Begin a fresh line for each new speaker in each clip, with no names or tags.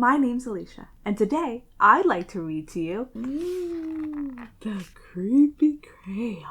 my name's Alicia, and today I'd like to read to you The Creepy Crayon.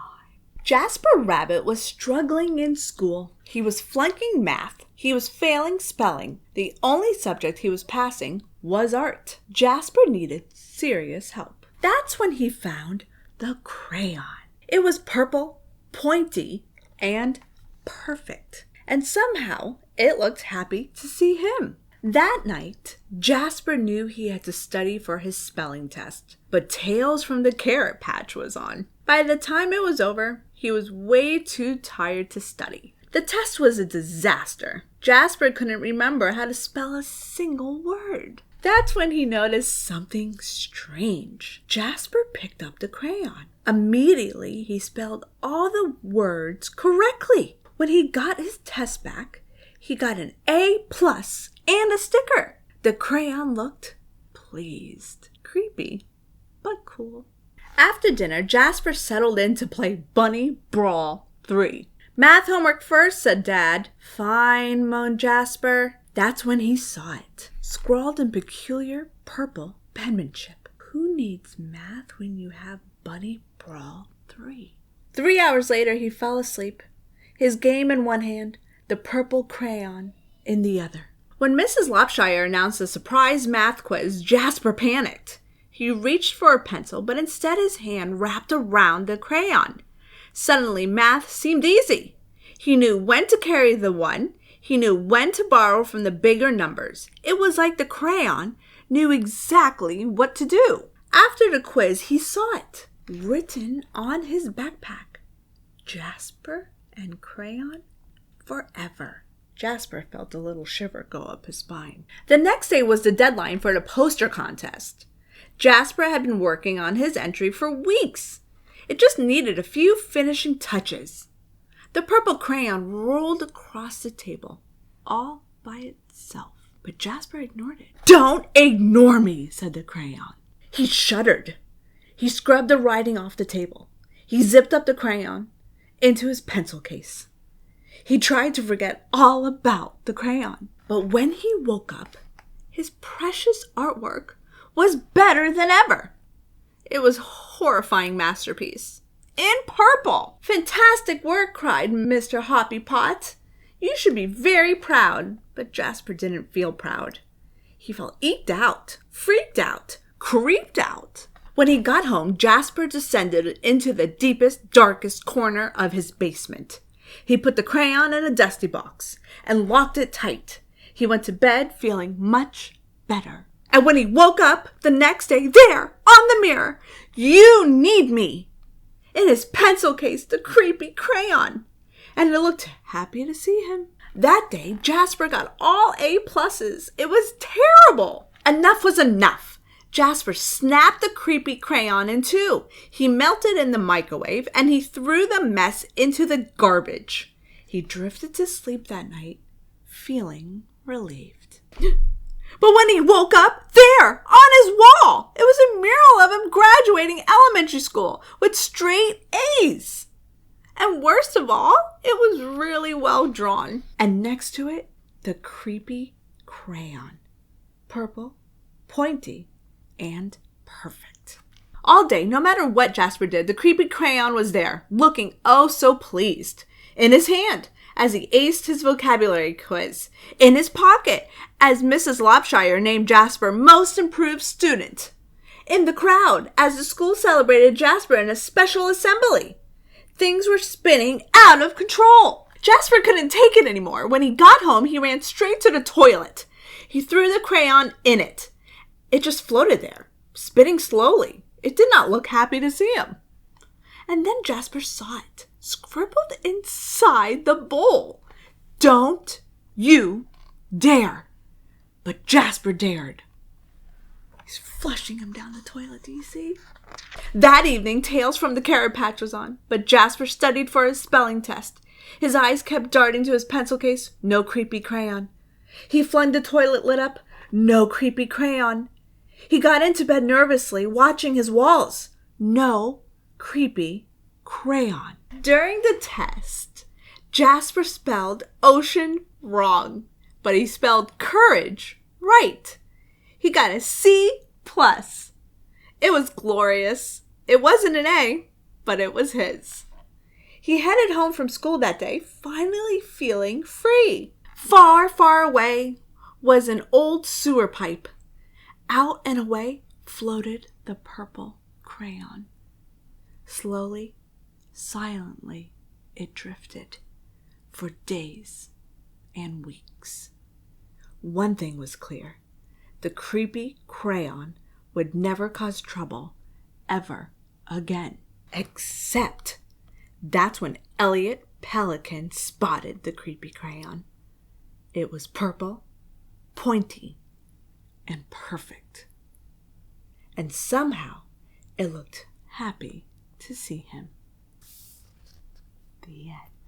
Jasper Rabbit was struggling in school. He was flunking math. He was failing spelling. The only subject he was passing was art. Jasper needed serious help. That's when he found the crayon. It was purple, pointy, and perfect. And somehow it looked happy to see him. That night, Jasper knew he had to study for his spelling test, but Tales from the Carrot Patch was on. By the time it was over, he was way too tired to study. The test was a disaster. Jasper couldn't remember how to spell a single word. That's when he noticed something strange. Jasper picked up the crayon. Immediately, he spelled all the words correctly. When he got his test back, he got an A+ and a sticker. The crayon looked pleased. Creepy, but cool. After dinner, Jasper settled in to play Bunny Brawl 3. Math homework first, said Dad. Fine, moaned Jasper. That's when he saw it, scrawled in peculiar purple penmanship. Who needs math when you have Bunny Brawl 3? 3 hours later, he fell asleep, his game in one hand, the purple crayon in the other. When Mrs. Lopshire announced a surprise math quiz, Jasper panicked. He reached for a pencil, but instead his hand wrapped around the crayon. Suddenly, math seemed easy. He knew when to carry the one. He knew when to borrow from the bigger numbers. It was like the crayon knew exactly what to do. After the quiz, he saw it, written on his backpack. Jasper and crayon forever. Jasper felt a little shiver go up his spine. The next day was the deadline for the poster contest. Jasper had been working on his entry for weeks. It just needed a few finishing touches. The purple crayon rolled across the table, all by itself. But Jasper ignored it. Don't ignore me, said the crayon. He shuddered. He scrubbed the writing off the table. He zipped up the crayon into his pencil case. He tried to forget all about the crayon. But when he woke up, his precious artwork was better than ever. It was a horrifying masterpiece. In purple! Fantastic work, cried Mr. Hoppy Pot. You should be very proud. But Jasper didn't feel proud. He felt eked out, freaked out, creeped out. When he got home, Jasper descended into the deepest, darkest corner of his basement. He put the crayon in a dusty box and locked it tight. He went to bed feeling much better. And when he woke up the next day, there, on the mirror, you need me. In his pencil case, the creepy crayon. And it looked happy to see him. That day, Jasper got all A+. It was terrible. Enough was enough. Jasper snapped the creepy crayon in two. He melted in the microwave, and he threw the mess into the garbage. He drifted to sleep that night, feeling relieved. But when he woke up, there, on his wall, it was a mural of him graduating elementary school with straight A's. And worst of all, it was really well drawn. And next to it, the creepy crayon. Purple, pointy, and perfect. All day, no matter what Jasper did, the creepy crayon was there, looking oh so pleased. In his hand, as he aced his vocabulary quiz. In his pocket, as Mrs. Lopshire named Jasper Most Improved Student. In the crowd, as the school celebrated Jasper in a special assembly. Things were spinning out of control. Jasper couldn't take it anymore. When he got home, he ran straight to the toilet. He threw the crayon in it. It just floated there, spinning slowly. It did not look happy to see him. And then Jasper saw it, scribbled inside the bowl. Don't you dare. But Jasper dared. He's flushing him down the toilet, do you see? That evening, Tales from the Carrot Patch was on, but Jasper studied for his spelling test. His eyes kept darting to his pencil case. No creepy crayon. He flung the toilet lid up. No creepy crayon. He got into bed nervously, watching his walls. No creepy crayon. During the test, Jasper spelled ocean wrong, but he spelled courage right. He got a C+. It was glorious. It wasn't an A, but it was his. He headed home from school that day, finally feeling free. Far, far away was an old sewer pipe. Out and away floated the purple crayon. Slowly, silently, it drifted for days and weeks. One thing was clear. The creepy crayon would never cause trouble ever again. Except that's when Elliot Pelican spotted the creepy crayon. It was purple, pointy, and perfect. And somehow it looked happy to see him. The end.